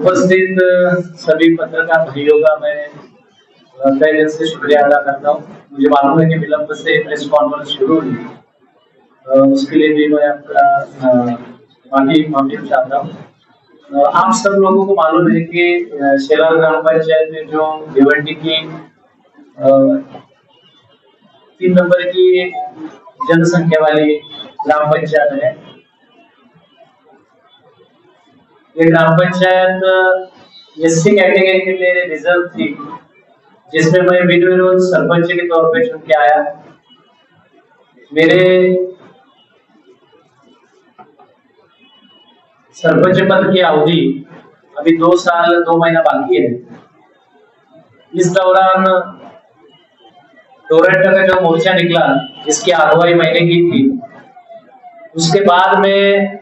उपस्थित सभी पत्रकार भाइयों का मैं तहे दिल से शुक्रिया अदा करता हूँ। मुझे मालूम है कि विलंब से प्रेस कॉन्फ्रेंस शुरू हुई, उसके लिए भी मैं आपका माफी चाहता हूँ। आप सब लोगों को मालूम है कि शेलार ग्राम पंचायत में जो भिवंडी की 3 नंबर की जनसंख्या वाली ग्राम पंचायत है। ये ग्राम पंचायत एससी कैटेगरी के लिए रिजर्व थी, जिसमें मैं बिनविरोध सरपंच के तौर पे चुन के आया। मेरे सरपंच पद की अवधि अभी 2 साल 2 महीना बाकी है। इस दौरान टोरंटो का जो मोर्चा निकला, जिसकी अगुवाई मैंने की थी, उसके बाद में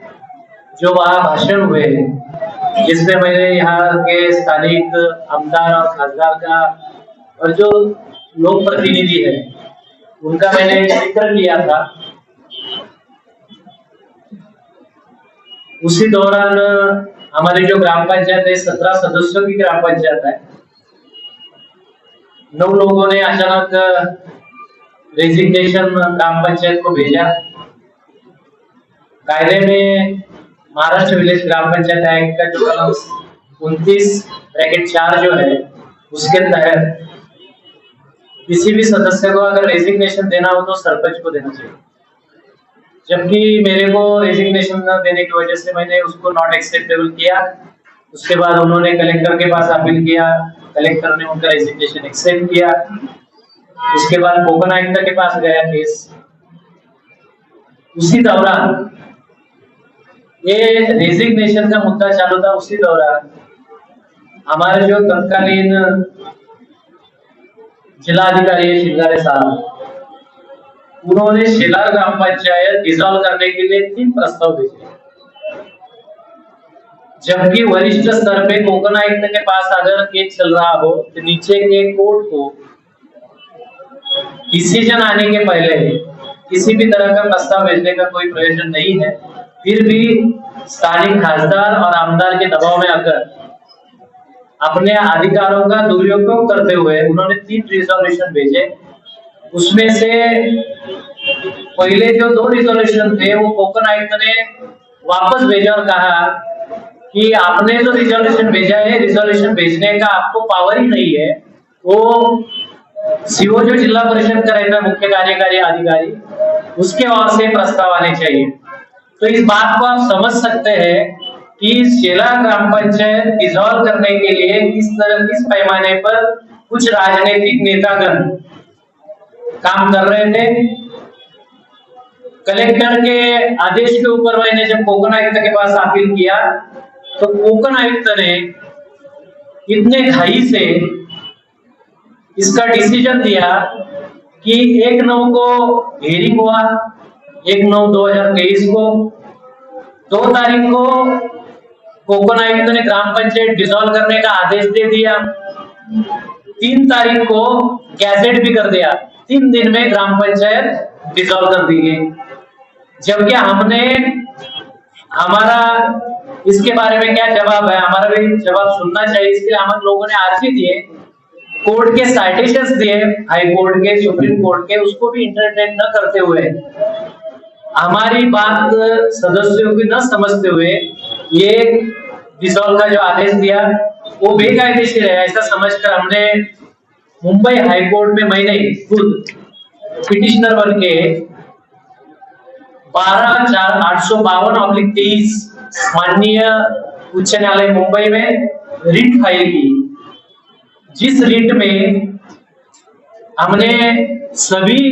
जो वहां भाषण हुए, जिसमें मैंने यहाँ के स्थानिक आमदार और खासदार का और जो लोक प्रतिनिधि है उनका मैंने जिक्र किया था। उसी दौरान हमारी जो ग्राम पंचायत है, 17 सदस्यों की ग्राम पंचायत है, 9 लोगों ने अचानक रेजिग्नेशन ग्राम पंचायत को भेजा। कायदे में महाराष्ट्र विलेज ग्राम पंचायत एक्ट का जो कलम 29(4) जो है, उसके तहत किसी भी सदस्य को अगर रेजिग्नेशन देना हो तो सरपंच को देना चाहिए। जबकि मेरे को रेजिग्नेशन न देने की वजह से मैंने उसको नॉट एक्सेप्टेबल किया। उसके बाद उन्होंने कलेक्टर के पास अपील किया, कलेक्टर ने उनका रेजिग्नेशन एक्सेप्ट किया। उसके बाद कोकन आयुक्त के पास गया केस। उसी दौरान ये रेजिग्नेशन का मुद्दा चालू था। उसी दौरान हमारे जो तत्कालीन जिला अधिकारी है शिंगारे साहब, उन्होंने शेलार ग्राम पंचायत डिसॉल्व करने के लिए 3 प्रस्ताव भेजे। जबकि वरिष्ठ स्तर पे कोकन आयुक्त के पास अगर केस चल रहा हो तो नीचे के कोर्ट को डिसीजन आने के पहले किसी भी तरह का प्रस्ताव भेजने का कोई प्रयोजन नहीं है। फिर भी स्थानिक खासदार और आमदार के दबाव में आकर अपने अधिकारों का दुरुपयोग करते हुए उन्होंने 3 रिजोल्यूशन भेजे। उसमें से पहले जो 2 रिजोल्यूशन थे वो कोकन आयुक्त ने वापस भेजा और कहा कि आपने जो रिजोल्यूशन भेजा है, रिजोल्यूशन भेजने का आपको पावर ही नहीं है। वो सीओ जो जिला परिषद का रहता है, मुख्य कार्यकारी अधिकारी, उसके ओर से प्रस्ताव आने चाहिए। तो इस बात को आप समझ सकते हैं कि शेलार ग्राम पंचायत डिसॉल्व करने के लिए किस पैमाने पर कुछ राजनीतिक नेतागण काम कर रहे थे। कलेक्टर के आदेश के ऊपर मैंने जब कोकन आयुक्त के पास अपील किया तो कोकन आयुक्त ने इतने घाई से इसका डिसीजन दिया कि 1/9 को हियरिंग हुआ, 1/9/2023 को। 2 तारीख को कोकन आयुक्त ने ग्राम पंचायत डिसॉल्व करने का आदेश दे दिया। 3 तारीख को गैजेट भी कर दिया। 3 दिन में ग्राम पंचायत डिसॉल्व कर दी गई। जबकि हमारा इसके बारे में क्या जवाब है, हमारा भी जवाब सुनना चाहिए। इसलिए हम लोगों ने अर्जी दिए, कोर्ट के साइटेशंस दिए, हाई कोर्ट के, सुप्रीम कोर्ट के, उसको भी इंटरटेन न करते हुए, हमारी बात सदस्यों की न समझते हुए ये डिसॉल्व का जो आदेश दिया वो बेकायदेशीर है ऐसा समझकर हमने मुंबई हाई कोर्ट में मैंने खुद पिटिशनर बन के 12/852/23 माननीय उच्च न्यायालय मुंबई में रिट फाइल की, जिस रिट में हमने सभी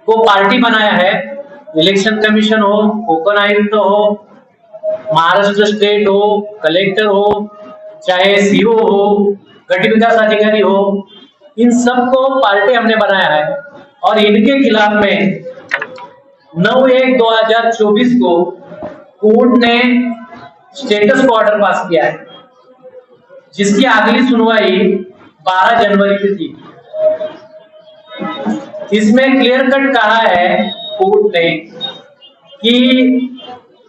को पार्टी बनाया है। इलेक्शन कमीशन हो, कोकन आयुक्त हो, महाराष्ट्र स्टेट हो, कलेक्टर हो, चाहे सीओ हो, गट विकास अधिकारी हो, इन सबको पार्टी हमने बनाया है। और इनके खिलाफ में 9/1/2024 को कोर्ट ने स्टेटस को ऑर्डर पास किया है, जिसकी अगली सुनवाई 12 जनवरी की थी। इसमें क्लियर कट कहा है कोर्ट ने कि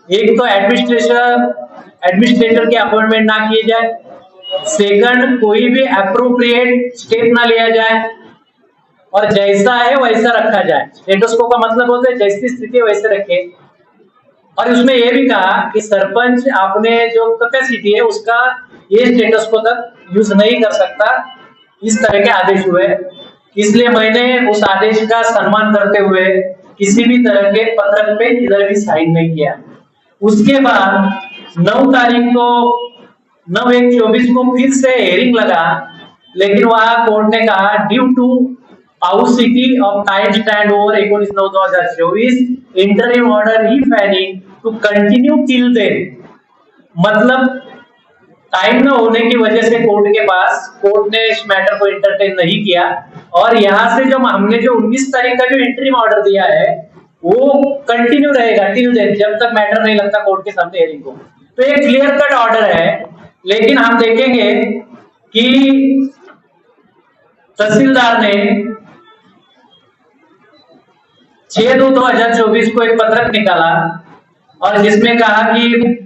एक तो एडमिनिस्ट्रेशन एडमिनिस्ट्रेटर की अपॉइंटमेंट ना किए जाए। सेकंड, कोई भी अप्रोप्रिएट स्टेप ना लिया जाए और जैसा है वैसा रखा जाए। स्टेटस को का मतलब होता है जैसी स्थिति है वैसे रखे। और उसमें यह भी कहा कि सरपंच अपने जो कैपेसिटी है उसका ये स्टेटस को तक यूज नहीं कर सकता। इस तरह के आदेश हुए, इसलिए मैंने उस आदेश का सम्मान करते हुए किसी भी तरह के पत्रक पे इधर भी साइन नहीं किया। उसके बाद 9 तारीख को 9/1/24 को फिर से हेयरिंग लगा, लेकिन वहां कोर्ट ने कहा due to paucity of time stand over 19/9/2024 interim order if any to continue till then। मतलब टाइम न होने की वजह से कोर्ट ने इस मैटर को इंटरटेन नहीं किया और यहाँ से जो हमने जो 19 तारीख का जो इंटरिम ऑर्डर दिया है वो कंटिन्यू रहेगा टिल देन, जब तक मैटर नहीं लगता कोर्ट के सामने हेयरिंग को। तो एक क्लियर कट ऑर्डर है, लेकिन हम देखेंगे कि तहसीलदार ने 6/2/2024 को एक पत्रक निकाला और जिसमें कहा कि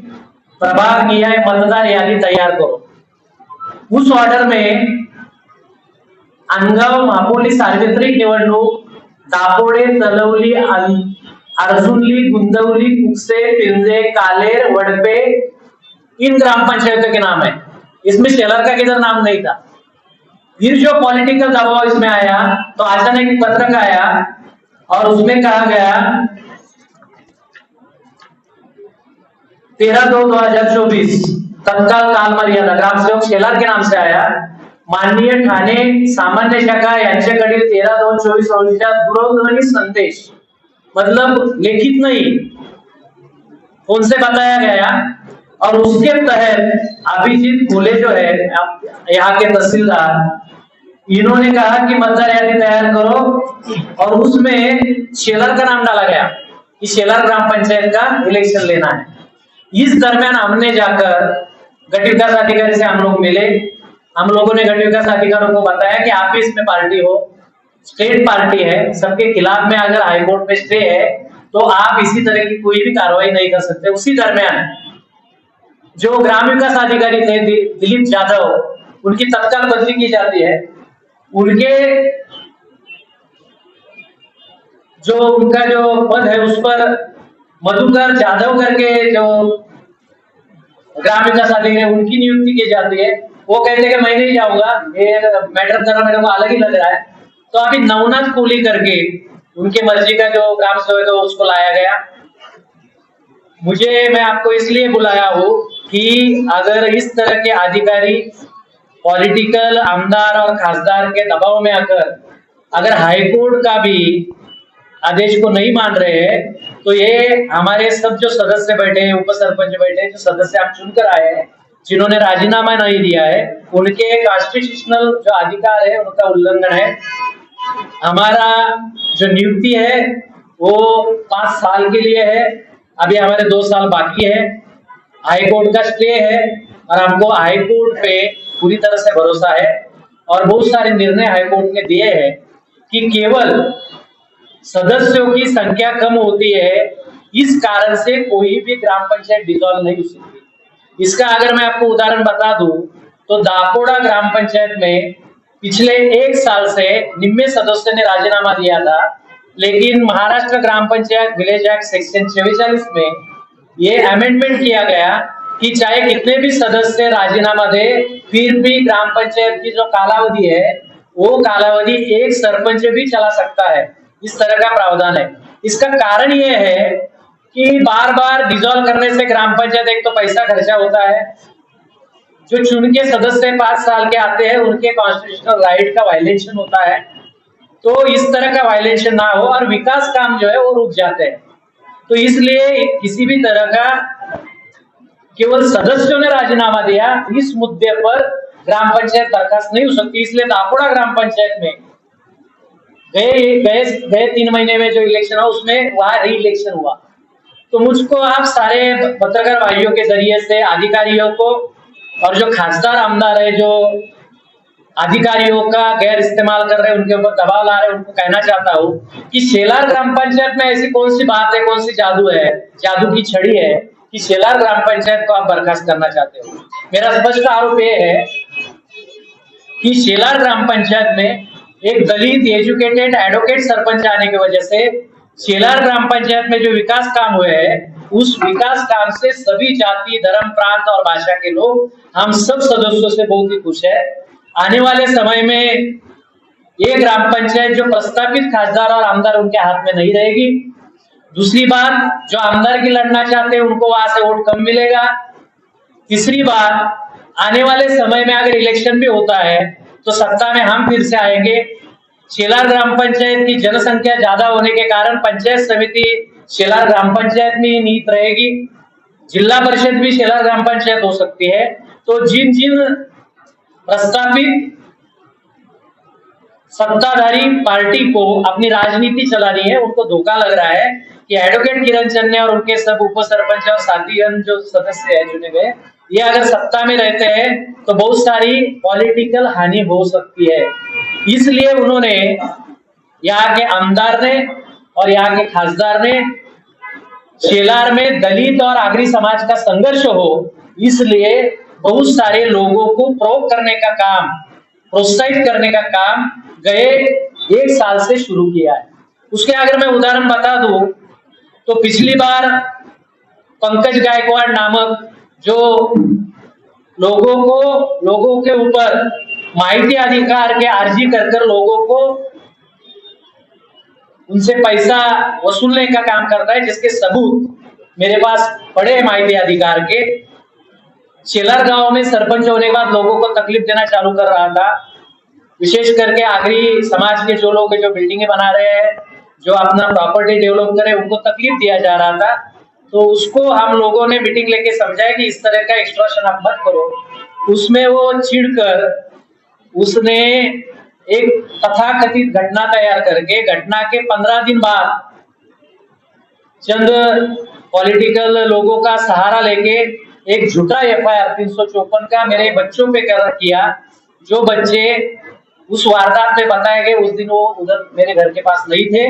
प्रभाग किया है मतदार यादी तैयार करो। उस ऑर्डर में अनगाव महापोली सार्वत्रिक निवडणूक, दापोडे, तलवली, अर्जुनली, गुंदवली, कुकसे, पिंजे, कालेर, वडपे इन ग्राम पंचायतों के नाम है। इसमें शेलर का किधर नाम नहीं था। फिर जो पॉलिटिकल दबाव इसमें आया तो अचानक एक पत्रक आया और उसमें कहा गया 13/2/2024 तत्काल काल मर्यादा ग्राम सेवक शेलार के नाम से आया। माननीय ठाणे सामान्य शाखा यांच्याकडील 13/2/24 रोजीचा दूरध्वनी संदेश, मतलब लिखित नहीं, उनसे बताया गया और उसके तहत अभिजीत भोले जो है यहाँ के तहसीलदार, इन्होंने कहा कि मतदार यादी तैयार करो और उसमें शेलर का नाम डाला गया कि शेलर ग्राम पंचायत का इलेक्शन लेना है। इस दरमियान हमने जाकर गट विकास अधिकारी से हम लोग मिले। हम लोगों ने गट विकास अधिकारियों को बताया कि आप भी इसमें पार्टी हो, स्टेट पार्टी है, सबके खिलाफ में अगर हाईकोर्ट में स्टे है तो आप इसी तरह की कोई भी कार्रवाई नहीं कर सकते। उसी दरमियान जो ग्राम विकास अधिकारी थे दिलीप यादव, उनकी तत्काल बदली की जाती है। उनके जो उनका जो पद है उस पर मधुकर जाधव करके जो ग्राम विकास अधिकारी उनकी नियुक्ति की जाती है। वो कहते हैं कि मैं नहीं जाऊंगा, ये मैटर करना मेरे को अलग ही लग रहा है। तो अभी नवनाथ कोहली करके उनके मर्जी का जो ग्राम सेवक है उसको लाया गया। मैं आपको इसलिए बुलाया हूँ कि अगर इस तरह के अधिकारी पॉलिटिकल आमदार और खासदार के दबाव में आकर अगर हाईकोर्ट का भी आदेश को नहीं मान रहे हैं तो ये हमारे सब जो सदस्य बैठे हैं, उप सरपंच बैठे हैं, जो सदस्य आप चुनकर आए हैं, जिन्होंने राजीनामा नहीं दिया है, उनके कॉन्स्टिट्यूशनल जो अधिकार है उनका उल्लंघन है। हमारा जो नियुक्ति है वो 5 साल के लिए है, अभी हमारे 2 साल बाकी है। हाईकोर्ट का स्टे है और हमको हाईकोर्ट पे पूरी तरह से भरोसा है और बहुत सारे निर्णय हाईकोर्ट ने दिए हैं कि केवल सदस्यों की संख्या कम होती है, इस कारण से कोई भी ग्राम पंचायत डिसॉल्व नहीं हो सकती। इसका अगर मैं आपको उदाहरण बता दूं तो दापोड़ा ग्राम पंचायत में पिछले 1 साल से निम्न सदस्य ने राजीनामा दिया था, लेकिन महाराष्ट्र ग्राम पंचायत विलेज एक्ट सेक्शन 44 में ये अमेंडमेंट किया गया कि चाहे कितने भी सदस्य राजीनामा दे, फिर भी ग्राम पंचायत की जो कालावधि है वो कालावधि एक सरपंच भी चला सकता है। इस तरह का प्रावधान है। इसका कारण ये है कि बार बार डिसॉल्व करने से ग्राम पंचायत एक तो पैसा खर्चा होता है, जो चुन के सदस्य 5 साल के आते हैं उनके कॉन्स्टिट्यूशनल राइट का वायलेशन होता है। तो इस तरह का वायलेशन ना हो और विकास काम जो है वो रुक जाते हैं। तो इसलिए किसी भी तरह का केवल सदस्यों ने राजीनामा दिया, इस मुद्दे पर ग्राम पंचायत बर्खास्त नहीं हो सकती। इसलिए दापोड़ा ग्राम पंचायत में गए 3 महीने में जो इलेक्शन हुआ उसमें वहां री इलेक्शन हुआ। तो मुझको आप सारे पत्रकार भाइयों के जरिए से अधिकारियों को और जो खासदार आमदार है जो अधिकारियों का गैर इस्तेमाल कर रहे हैं, उनके ऊपर दबाव ला रहे हैं, उनको कहना चाहता हूँ कि शेलार ग्राम पंचायत में ऐसी कौन सी बात है, कौन सी जादू है, जादू की छड़ी है कि शेलार ग्राम पंचायत को आप बर्खास्त करना चाहते हो। मेरा स्पष्ट आरोप ये है कि शेलार ग्राम पंचायत में एक दलित एजुकेटेड एडवोकेट सरपंच आने की वजह से शेलार ग्राम पंचायत में जो विकास काम हुए हैं, उस विकास काम से सभी जाति, धर्म, प्रांत और भाषा के लोग, हम सब सदस्यों से बहुत ही खुश है। आने वाले समय में ये ग्राम पंचायत जो प्रस्तावित खासदार और आमदार उनके हाथ में नहीं रहेगी। दूसरी बात, जो आमदार की लड़ना चाहते हैं उनको वहां से वोट कम मिलेगा। तीसरी बात, आने वाले समय में अगर इलेक्शन भी होता है तो सत्ता में हम फिर से आएंगे। शेलार ग्राम पंचायत की जनसंख्या ज्यादा होने के कारण पंचायत समिति शेलार ग्राम पंचायत में ही निहित रहेगी। जिला परिषद भी शेलार ग्राम पंचायत हो सकती है। तो जिन जिन प्रस्तावित सत्ताधारी पार्टी को अपनी राजनीति चलानी है, उनको धोखा लग रहा है कि एडवोकेट किरण चन्ने और उनके सब उप सरपंच और साथीगण जो सदस्य है चुने गए, ये अगर सत्ता में रहते हैं तो बहुत सारी पॉलिटिकल हानि हो सकती है। इसलिए उन्होंने, यहाँ के आमदार ने और यहाँ के खासदार ने, शेलार में दलित और आगरी समाज का संघर्ष हो, इसलिए बहुत सारे लोगों को प्रोक करने का काम, प्रोत्साहित करने का काम गए 1 साल से शुरू किया है। उसके अगर मैं उदाहरण बता दूं तो पिछली बार पंकज गायकवाड़ नामक जो लोगों के ऊपर माहिती अधिकार के अर्जी कर लोगों को उनसे पैसा वसूलने का काम करता है, जिसके सबूत मेरे पास पड़े माहिती अधिकार के। शेलार गांव में सरपंच होने के बाद लोगों को तकलीफ देना चालू कर रहा था, विशेष करके आगरी समाज के जो लोग जो बिल्डिंगें बना रहे हैं, जो अपना प्रॉपर्टी डेवलप करे, उनको तकलीफ दिया जा रहा था। तो उसको हम लोगों ने मीटिंग लेके समझाया कि इस तरह का एक्सटॉर्शन आप मत करो। उसमें वो चिढ़कर उसने एक तथाकथित घटना तैयार करके, घटना के 15 दिन बाद चंद पॉलिटिकल लोगों का सहारा लेके एक झूठा FIR 354 का मेरे बच्चों पे किया। जो बच्चे उस वारदात में बताए गए, उस दिन वो उधर मेरे घर के पास नहीं थे,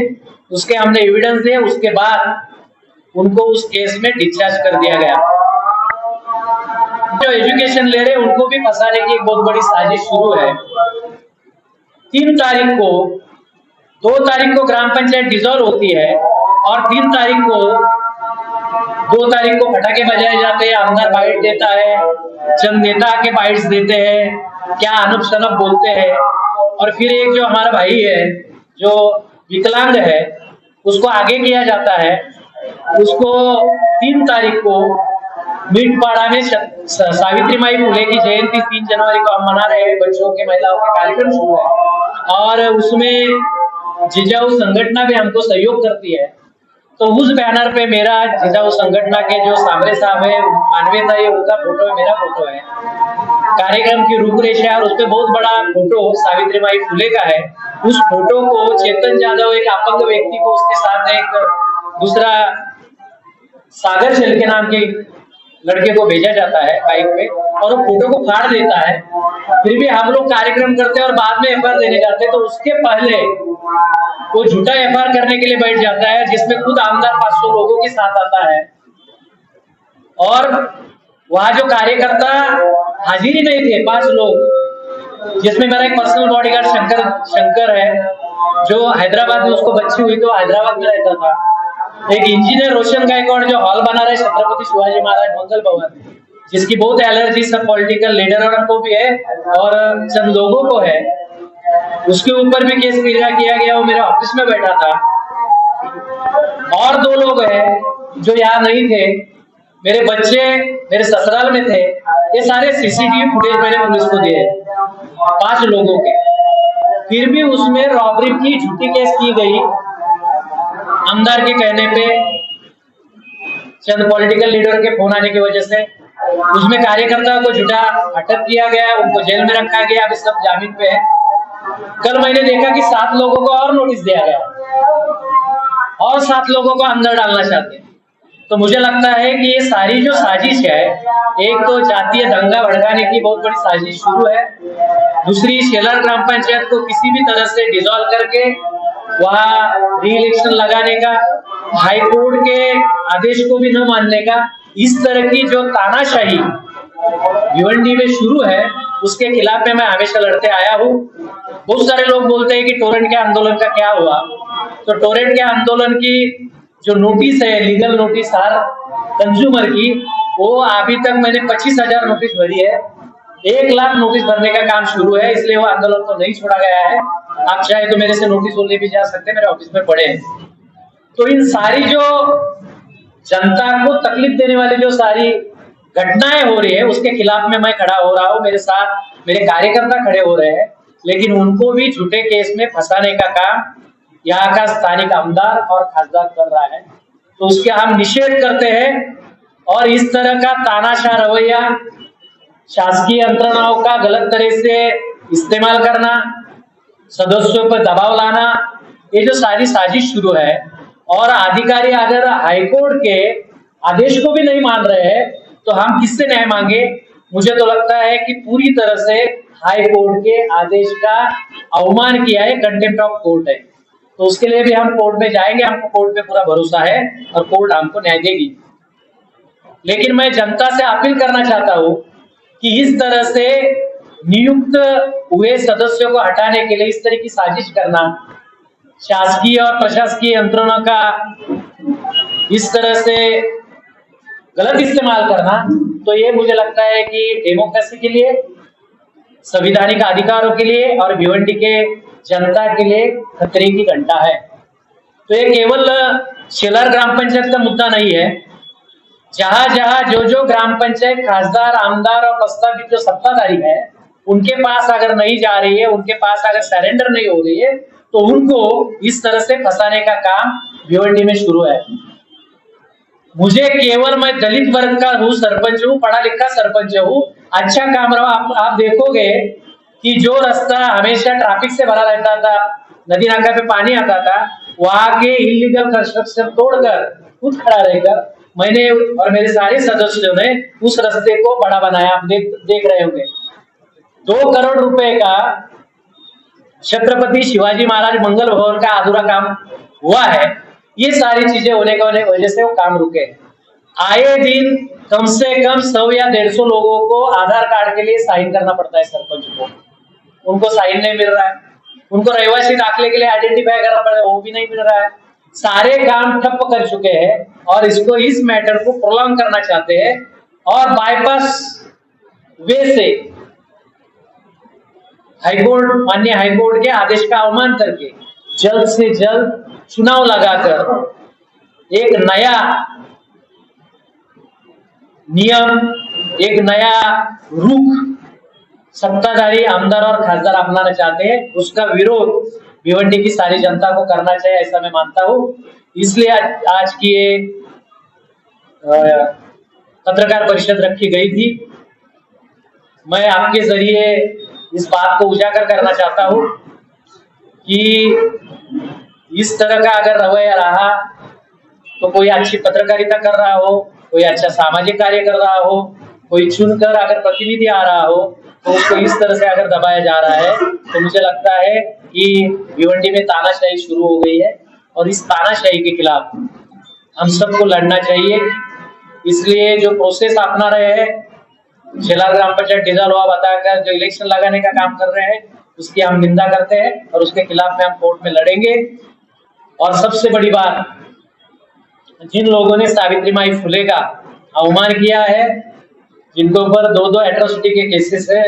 उसके हमने एविडेंस दिए। उसके बाद उनको उस केस में डिस्चार्ज कर दिया गया। जो एजुकेशन ले रहे उनको भी फंसाने की एक बहुत बड़ी साजिश शुरू है। 2 तारीख को ग्राम पंचायत डिसॉल्व होती है और 2 तारीख को पटाखे बजाए जाते हैं, आमदार बाइट देता है, चंद नेता के बाइट्स देते हैं, क्या अनूप शनूप बोलते हैं। और फिर एक जो हमारा भाई है जो विकलांग है, उसको आगे किया जाता है। उसको 3 तारीख को मीटपाड़ा में सावित्रीबाई फुले की जयंती 3 जनवरी को हम मना रहे हैं, बच्चों के, महिलाओं के कार्यक्रम शुरू है और उसमें जिजाऊ संगठन भी हमको सहयोग करती है। तो उस बैनर पे मेरा जिजाऊ संगठन के जो सामरे साहब है, मानवीयता है, उनका फोटो है, मेरा फोटो है। कार्यक्रम की रूपरेखा है और उसपे बहुत बड़ा फोटो सावित्रीबाई फुले का है। उस फोटो को चेतन यादव, एक अपंग व्यक्ति को, उसके साथ एक दूसरा सागर चल के नाम के लड़के को भेजा जाता है बाइक पे और वो फोटो को फाड़ देता है। फिर भी हम लोग कार्यक्रम करते हैं और बाद में FIR देने जाते हैं, तो उसके पहले वो झूठा FIR करने के लिए बैठ जाता है, जिसमें खुद आमदार 500 लोगों के साथ आता है। और वहां जो कार्यकर्ता हाजिरी नहीं थे 5 लोग, जिसमें मेरा एक पर्सनल बॉडीगार्ड शंकर है, जो हैदराबाद में, उसको बच्ची हुई तो हैदराबाद में रहता था। एक इंजीनियर रोशन गायकवाड़ जो हॉल बना रहे छत्रपति शिवाजी महाराज मंगल भवन, जिसकी बहुत एलर्जी सब पॉलिटिकल लीडरों को भी है और चंद लोगों को है, उसके ऊपर भी केस किया गया। वो मेरे ऑफिस में बैठा था। और 2 लोग हैं जो यहाँ नहीं थे, मेरे बच्चे मेरे ससुराल में थे। ये सारे CCTV फुटेज मैंने पुलिस को दिए 5 लोगों के। फिर भी उसमें रॉबरी की झूठी केस की गई। आमदार के कहने पे, चंद पॉलिटिकल लीडर के फोन आने की वजह से उसमें कार्यकर्ता को झूठा अटक किया गया, उनको जेल में रखा गया। अभी सब जामीन पे है। कल मैंने देखा कि 7 लोगों को और नोटिस दिया गया और 7 लोगों को अंदर डालना चाहते हैं। तो मुझे लगता है कि ये सारी जो साजिश है, एक तो जातीय दंगा भड़काने की बहुत बड़ी साजिश शुरू है, दूसरी शेलार ग्राम पंचायत को किसी भी तरह से डिसॉल्व करके वहां री इलेक्शन लगाने का, हाई कोर्ट के आदेश को भी न मानने का, इस तरह की जो तानाशाही भिवंडी में शुरू है उसके खिलाफ में मैं हमेशा लड़ते आया हूँ। बहुत सारे लोग बोलते हैं कि टोरेंट के आंदोलन का क्या हुआ, तो टोरेंट के आंदोलन की जो नोटिस है, लीगल नोटिस हर कंज्यूमर की, वो अभी तक मैंने 25,000 नोटिस भरी है। 1 लाख नोटिस भरने का काम शुरू है, इसलिए वो आंदोलन तो नहीं छोड़ा गया है। आप चाहे तो मेरे से नोटिस ले भी जा सकते हैं, मेरे ऑफिस में पड़े हैं। तो इन सारी जो जनता को तकलीफ देने वाली जो सारी घटनाएं हो रही है उसके खिलाफ में मैं खड़ा हो रहा हूँ, मेरे साथ मेरे कार्यकर्ता खड़े हो रहे हैं, लेकिन उनको भी झूठे केस में फंसाने का काम यहाँ का स्थानिक आमदार और खासदार कर रहा है। तो उसके हम निषेध करते हैं और इस तरह का तानाशाह रवैया, शासकीय यंत्रणाओं का गलत तरह से इस्तेमाल करना, सदस्यों पर दबाव लाना, ये जो सारी साजिश शुरू है, और अधिकारी अगर हाईकोर्ट के आदेश को भी नहीं मान रहे हैं तो हम किससे न्याय मांगे। मुझे तो लगता है कि पूरी तरह से हाई कोर्ट के आदेश का अवमान किया है, कंटेम्प्ट ऑफ कोर्ट है। तो उसके लिए भी हम कोर्ट में जाएंगे, हमको कोर्ट पे पूरा भरोसा है और कोर्ट हमको न्याय देगी। लेकिन मैं जनता से अपील करना चाहता हूँ कि इस तरह से नियुक्त हुए सदस्यों को हटाने के लिए इस तरह की साजिश करना, शासकीय और प्रशासकीय यंत्रणा का इस तरह से गलत इस्तेमाल करना, तो ये मुझे लगता है कि डेमोक्रेसी के लिए, संवैधानिक अधिकारों के लिए और भिवंडी के जनता के लिए खतरे की घंटा है। तो ये केवल शेलार ग्राम पंचायत का मुद्दा नहीं है। जहां जहां जो ग्राम पंचायत खासदार, आमदार और प्रस्तावित जो सत्ताधारी है उनके पास अगर नहीं जा रही है, उनके पास अगर सरेंडर नहीं हो रही है, तो उनको इस तरह से फंसाने का काम भिवंडी में शुरू है। मुझे केवल, मैं दलित वर्ग का हूँ, सरपंच हूँ, पढ़ा लिखा सरपंच हूँ, अच्छा काम रहा। आप देखोगे कि जो रास्ता हमेशा ट्रैफिक से भरा रहता था, नदी नाका पे पानी आता था, वहां के इलीगल कंस्ट्रक्शन तोड़कर खुद खड़ा रहकर मैंने और मेरे सारे सदस्यों ने उस रास्ते को बड़ा बनाया। आप देख रहे होंगे 2 करोड़ रुपए का छत्रपति शिवाजी महाराज मंगल भवन का अधूरा काम हुआ है। ये सारी चीजें होने की वजह से वो काम रुके। आए दिन कम से कम 100 या 150 लोगों को आधार कार्ड के लिए साइन करना पड़ता है सरपंच को, उनको साइन नहीं मिल रहा है। उनको रहवासी दाखिले के लिए आइडेंटिफाई करना पड़ता है, वो भी नहीं मिल रहा है। सारे काम ठप कर चुके हैं और इसको, इस मैटर को प्रोलॉन्ग करना चाहते हैं और बाईपास वे से हाईकोर्ट, माननीय हाईकोर्ट के आदेश का अवमान करके जल्द से जल्द चुनाव लगाकर एक नया नियम, एक नया रुख सत्ताधारी आमदार और खासदार अपनाना चाहते हैं। उसका विरोध भिवंडी की सारी जनता को करना चाहिए, ऐसा मैं मानता हूँ। इसलिए आज की ये पत्रकार परिषद रखी गई थी। मैं आपके जरिए इस बात को उजागर करना चाहता हूँ कि इस तरह का अगर रवैया रहा तो कोई अच्छी पत्रकारिता कर रहा हो, कोई अच्छा सामाजिक कार्य कर रहा हो, कोई चुनकर अगर प्रतिनिधि आ रहा हो, तो उसको इस तरह से अगर दबाया जा रहा है, तो मुझे लगता है कि भिवंडी में तानाशाही शुरू हो गई है और इस तानाशाही के खिलाफ हम सबको लड़ना चाहिए। इसलिए जो प्रोसेस अपना रहे हैं, शेलार ग्राम पंचायत डिसॉल्व बताकर जो इलेक्शन लगाने का काम कर रहे हैं, उसकी हम निंदा करते हैं और उसके खिलाफ में हम कोर्ट में लड़ेंगे। और सबसे बड़ी बात, जिन लोगों ने सावित्रीबाई फुले का अवमान किया है, जिनके ऊपर 2-2 एट्रोसिटी के केसेस है,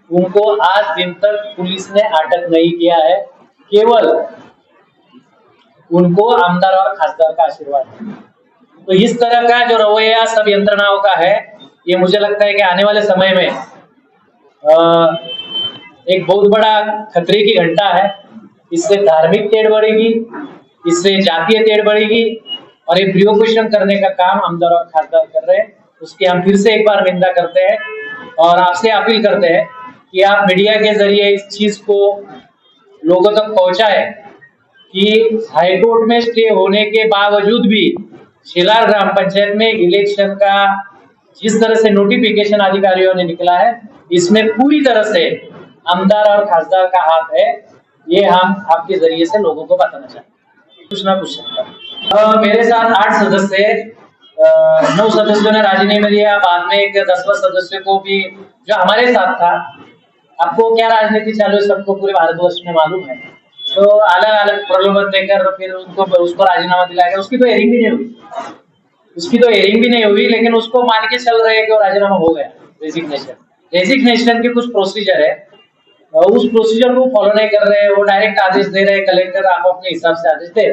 उनको आज दिन तक पुलिस ने अटक नहीं किया है। केवल उनको आमदार और खासदार का आशीर्वाद है। तो इस तरह का जो रवैया सब यंत्रणाओं का है, ये मुझे लगता है कि आने वाले समय में एक बहुत बड़ा खतरे की घंटा है। इससे धार्मिक तेड़ बढ़ेगी, इससे जातीय तेड़ बढ़ेगी और ये प्रियोपोषण करने का काम आमदार और खासदार कर रहे हैं। उसकी हम फिर से एक बार निंदा करते हैं और आपसे अपील करते हैं कि आप मीडिया के जरिए इस चीज को लोगों तक पहुंचाए कि हाईकोर्ट में स्टे होने के बावजूद भी शेलार ग्राम पंचायत में इलेक्शन का जिस तरह से नोटिफिकेशन अधिकारियों ने निकला है, इसमें पूरी तरह से आमदार और खासदार का हाथ है। ये हम आपके जरिए से लोगों को बताना चाहते हैं। कुछ ना कुछ मेरे साथ 8 सदस्य 9 सदस्यों ने राजीनामा दिया, बाद में एक 10वां सदस्य को भी जो हमारे साथ था। आपको क्या राजनीति चालू है सबको पूरे भारतवर्ष में मालूम है। तो अलग अलग प्रलोभन देकर फिर उसको राजीनामा दिलाया गया। उसकी तो हेयरिंग भी नहीं हुई, लेकिन उसको मान के चल रहे हैं कि वो राजीनामा हो गया। रेजिग्नेशन के कुछ प्रोसीजर है और उस प्रोसीजर को फॉलो नहीं कर रहे हैं। वो डायरेक्ट आदेश दे रहे हैं, कलेक्टर आप अपने हिसाब से आदेश दे।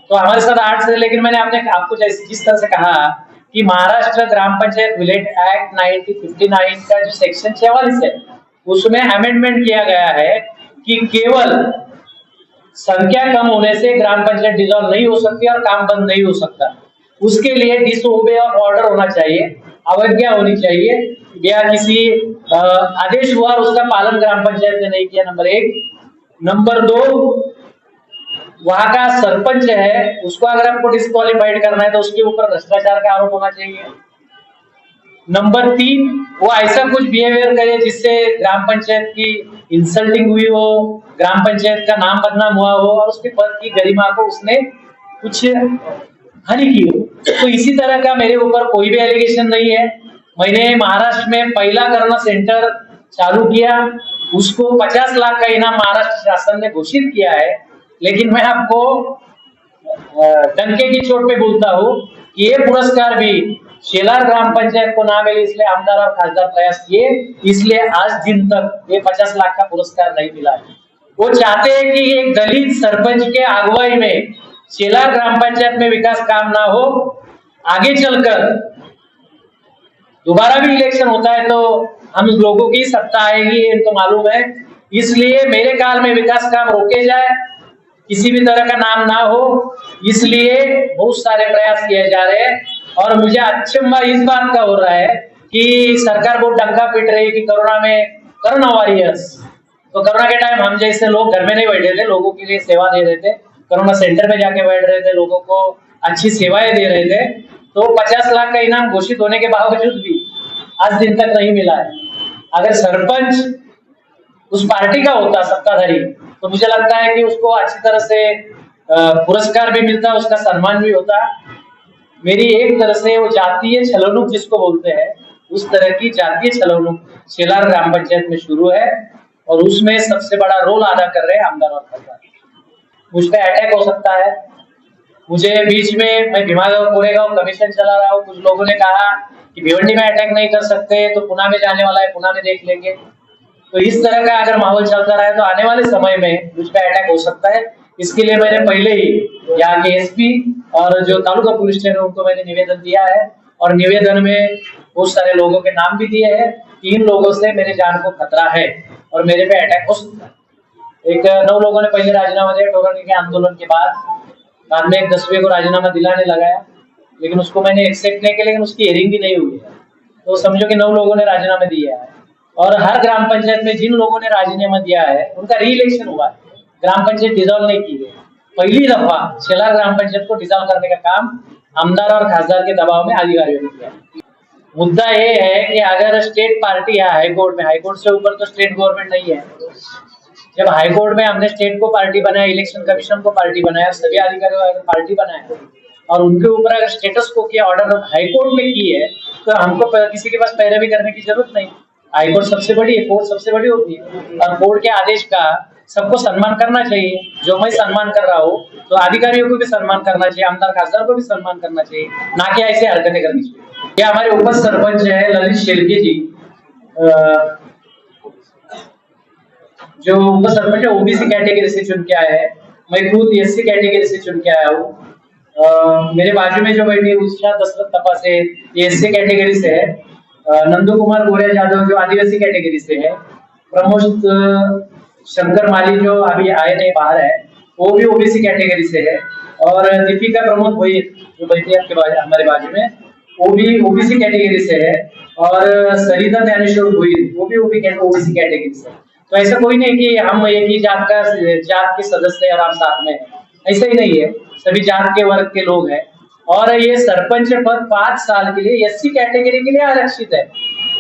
तो हमारे साथ 8 से, लेकिन मैंने आपको जिस तरह से कहा कि महाराष्ट्र ग्राम पंचायत विलेज एक्ट 1959 का जो सेक्शन 44 है उसमें अमेंडमेंट किया गया है कि केवल संख्या कम होने से ग्राम पंचायत डिसॉल्व नहीं हो सकती और काम बंद नहीं हो सकता। उसके लिए डिसओबे ऑफ ऑर्डर होना चाहिए, अवज्ञा होनी चाहिए, या किसी आदेश हुआ और उसका पालन ग्राम पंचायत ने नहीं किया, नंबर 1। नंबर 2, वहां का सरपंच है उसको अगर आपको डिस्क्वालिफाइड करना है तो उसके ऊपर भ्रष्टाचार का आरोप होना चाहिए। नंबर 3, वो ऐसा कुछ बिहेवियर करे जिससे ग्राम पंचायत की इंसल्टिंग हुई हो, ग्राम पंचायत का नाम बदनाम हुआ हो और उसके पद की गरिमा को उसने कुछ हानि की हो। तो इसी तरह का मेरे ऊपर कोई भी एलिगेशन नहीं है। मैंने महाराष्ट्र में पहला कोरोना सेंटर चालू किया, उसको 50 लाख का इनाम महाराष्ट्र शासन ने घोषित किया है। लेकिन मैं आपको डंके की चोट पे बोलता हूँ कि ये पुरस्कार भी शेलार ग्राम पंचायत को ना मिले, इसलिए आमदार और खासदार प्रयास किए, इसलिए आज दिन तक ये 50 लाख का पुरस्कार नहीं मिला है। वो चाहते हैं कि एक दलित सरपंच के अगुवाई में शेलार ग्राम पंचायत में विकास काम ना हो, आगे चलकर दोबारा भी इलेक्शन होता है तो हम लोगों की सत्ता आएगी, इनको मालूम है। इसलिए मेरे काल में विकास काम रोके जाए, किसी भी तरह का नाम ना हो, इसलिए बहुत सारे प्रयास किए जा रहे हैं। और मुझे अचंभा इस बात का हो रहा है कि सरकार बहुत डंका पीट रही है कि कोरोना वॉरियर्स। तो कोरोना के टाइम हम जैसे लोग घर में नहीं बैठे थे, लोगों के लिए सेवा दे रहे थे, कोरोना सेंटर में जाके बैठ रहे थे, लोगों को अच्छी सेवाएं दे रहे थे। तो 50 लाख का इनाम घोषित होने के बावजूद भी आज दिन तक नहीं मिला है। अगर सरपंच उस पार्टी का होता सत्ताधारी तो मुझे लगता है कि उसको अच्छी तरह से पुरस्कार भी मिलता, उसका सम्मान भी होता। मेरी एक तरह से वो जातीय छलोनुक जिसको बोलते हैं, उस तरह की जातीय छलोनुक शेलार ग्राम पंचायत में शुरू है और उसमें सबसे बड़ा रोल अदा कर रहे हैं आमदार और खासदार। मुझ पे अटैक हो सकता है। मुझे बीच में मैं भीमागांव कोरेगांव कमीशन चला रहा हूँ, कुछ लोगों ने कहा कि भिवंडी में अटैक नहीं कर सकते तो पुणे में जाने वाला है, पुणे में देख लेंगे। तो इस तरह का अगर माहौल चलता रहा तो आने वाले समय में मुझ पे अटैक हो सकता है। इसके लिए मैंने पहले ही यहाँ के एसपी और जो तालुका पुलिस स्टेशन उनको मैंने निवेदन दिया है और निवेदन में बहुत सारे लोगों के नाम भी दिए हैं। 3 लोगों से मेरे जान को खतरा है और मेरे पे अटैक हो सकता है। एक 9 लोगों ने पहले राजीनामा दिया टोरंगी के आंदोलन के बाद में एक 10वें को राजीनामा दिलाने लगाया, लेकिन उसको मैंने एक्सेप्ट नहीं किया, लेकिन उसकी हियरिंग भी नहीं हुई है। तो समझो कि 9 लोगों ने राजीनामा दिया है और हर ग्राम पंचायत में जिन लोगों ने राजीनामा दिया है उनका री इलेक्शन हुआ है, ग्राम पंचायत डिसॉल्व नहीं की गई। पहली दफा शेलार ग्राम पंचायत को डिसॉल्व करने का काम आमदार और खासदार के दबाव में अधिकारियों ने किया। मुद्दा ये है कि अगर स्टेट पार्टी है हाईकोर्ट में, हाईकोर्ट से ऊपर तो स्टेट गवर्नमेंट नहीं है। जब हाईकोर्ट में हमने स्टेट को पार्टी बनाया, इलेक्शन कमीशन को पार्टी बनाया, सभी अधिकारियों को पार्टी बनाया और उनके ऊपर अगर स्टेटस को किया, ऑर्डर हाईकोर्ट में की है, तो हमको किसी के पास पैरवी करने की जरूरत नहीं। हाईकोर्ट सबसे बड़ी है, कोर्ट सबसे बड़ी होती है और कोर्ट के आदेश का सबको सम्मान करना चाहिए। जो मैं सम्मान कर रहा हूँ तो अधिकारियों को भी सम्मान करना चाहिए, आमदार खासदार को भी सम्मान करना चाहिए, ना कि ऐसे हरकतें करनी चाहिए। ये हमारे उप सरपंच है ललित शेरके जी, जो उप सरपंच है ओबीसी कैटेगरी से चुन के आए हैं। मैं खुद एससी कैटेगरी से चुन के आया हूँ। मेरे बाजू में जो बैठी उषा दशरथ तपा से एससी कैटेगरी से है। नंदू कुमार गोरे यादव जो आदिवासी कैटेगरी से है। प्रमोद शंकर माली जो अभी आए नहीं बाहर है, वो भी ओबीसी कैटेगरी से है। और दीपिका प्रमोद भोई जो बैठी आपके हमारे बाजू में, वो भी ओबीसी कैटेगरी से है। और सरिता ज्ञानेश्वर भोई वो भी ओबीसी कैटेगरी से। तो ऐसा कोई नहीं कि हम एक ही जात के सदस्य और आप साथ में है, ऐसा ही नहीं है। सभी जात के वर्ग के लोग हैं और ये सरपंच पद 5 साल के लिए एससी कैटेगरी के लिए आरक्षित है।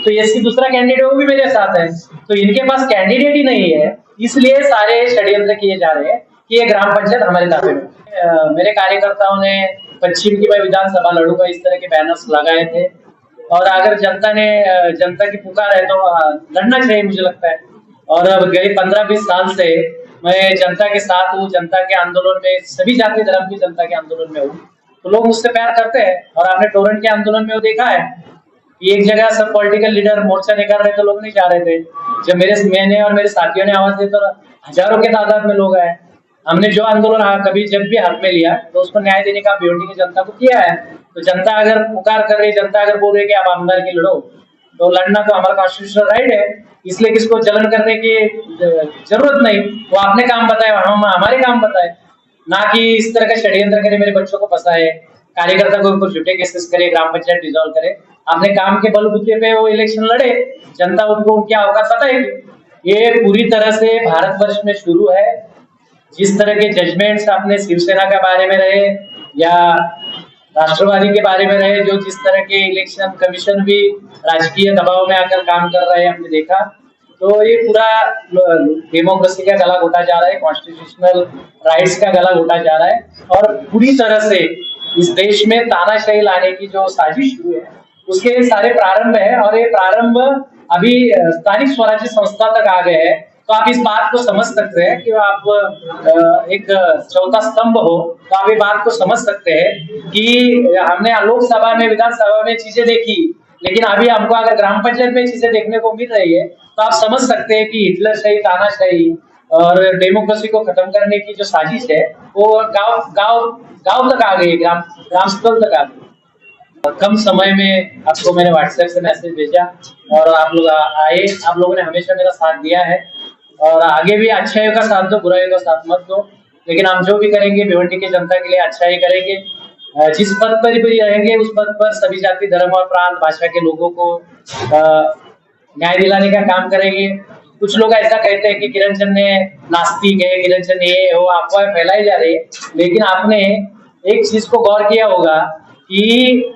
तो एससी दूसरा कैंडिडेट वो भी मेरे साथ है, तो इनके पास कैंडिडेट ही नहीं है, इसलिए सारे षड्यंत्र किए जा रहे हैं कि ये ग्राम पंचायत हमारे दावे में। मेरे कार्यकर्ताओं ने पश्चिम की मैं विधानसभा लड़ूंगा, इस तरह के बैनर्स लगाए थे। और अगर जनता की पुकार है तो लड़ना चाहिए मुझे लगता है। और अब गए 15-20 साल से मैं जनता के साथ हूँ, जनता के आंदोलन में, सभी जाति धर्म की जनता के आंदोलन में हूँ, तो लोग मुझसे प्यार करते हैं। और आपने टोरेंट के आंदोलन में वो देखा है कि एक जगह सब पॉलिटिकल लीडर मोर्चा निकाल रहे थे, लोग नहीं जा रहे थे। जब मैंने और मेरे साथियों ने आवाज दी तो हजारों के तादाद में लोग आए। हमने जो आंदोलन कभी जब भी हाथ में लिया तो उसको न्याय देने का भिवंडी की जनता को किया है। तो जनता अगर पुकार कर रही, जनता अगर बोल रही है कि आप आमदार की लड़ो, तो लड़ना तो हमारा कॉन्स्टिट्यूशनल राइट है। इसलिए किसको जलन करने की जरूरत नहीं। वो अपने काम बताए, हम हमारे काम बताए, ना कि इस तरह का षड्यंत्र करे, मेरे बच्चों को फंसाए, कार्यकर्ता को ऊपर झूठे केसेस करे, ग्राम पंचायत डिसॉल्व करे। अपने काम के बलबूते पे वो इलेक्शन लड़े, जनता उनको उनकी औकात बताएगी। ये पूरी तरह से भारतवर्ष में शुरू है। जिस तरह के जजमेंट्स अपने शिवसेना के बारे में रहे या राष्ट्रवादी के बारे में रहे, जो जिस तरह के इलेक्शन कमीशन भी राजकीय दबाव में आकर काम कर रहे हैं, हमने देखा। तो ये पूरा डेमोक्रेसी का गला घोटा जा रहा है, कॉन्स्टिट्यूशनल राइट्स का गला घोटा जा रहा है। और पूरी तरह से इस देश में तानाशाही लाने की जो साजिश हुई है उसके सारे प्रारंभ है। और ये प्रारंभ अभी स्थानिक स्वराज्य संस्था तक आ गए हैं। तो आप इस बात को समझ सकते हैं कि आप एक चौथा स्तंभ हो, तो आप ये बात को समझ सकते हैं कि हमने लोकसभा में, विधानसभा में चीजें देखी, लेकिन अभी हमको अगर ग्राम पंचायत में चीजें देखने को मिल रही है, तो आप समझ सकते हैं कि हिटलरशाही, तानाशाही और डेमोक्रेसी को खत्म करने की जो साजिश है वो गांव तक आ गई, ग्राम स्तर तक आ गई। कम समय में आपको मैंने व्हाट्सएप से मैसेज भेजा और आप लोग आए। आप लोगों ने हमेशा मेरा साथ दिया है और आगे भी अच्छाई का साथ दो, बुराई का साथ मत दो। लेकिन हम जो भी करेंगे भिवंडी की जनता के लिए अच्छा ही करेंगे। जिस पद पर भी रहेंगे उस पद पर सभी जाति, धर्म और प्रांत, भाषा के लोगों को न्याय दिलाने का काम करेंगे। कुछ लोग ऐसा कहते हैं कि किरण चंद ने नास्तिक है, किरण चंद ये वो अफवाह फैलाई जा रही है। लेकिन आपने एक चीज को गौर किया होगा कि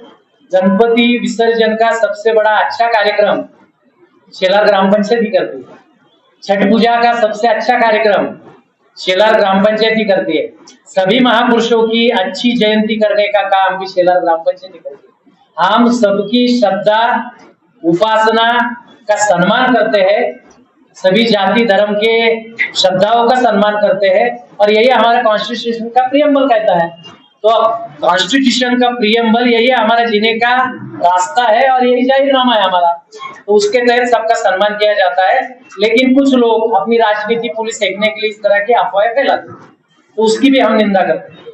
गणपति विसर्जन का सबसे बड़ा अच्छा कार्यक्रम शेलार ग्राम पंचायत ही करती है। छठ पूजा का सबसे अच्छा कार्यक्रम शेलार ग्राम पंचायत ही करती है। सभी महापुरुषों की अच्छी जयंती करने का काम भी शेलार ग्राम पंचायत ही करती है। हम सबकी श्रद्धा, उपासना का सम्मान करते हैं, सभी जाति धर्म के श्रद्धाओं का सम्मान करते हैं और यही हमारा कॉन्स्टिट्यूशन का प्रियम्बल कहता है। तो कॉन्स्टिट्यूशन का प्रियम्बल यही हमारा जीने का रास्ता है और यही जाहिरनामा है हमारा। तो उसके तहत सबका सम्मान किया जाता है। लेकिन कुछ लोग अपनी राजनीति पुलिस फेंकने के लिए इस तरह की अफवाहें फैलाते हैं, तो उसकी भी हम निंदा करते हैं।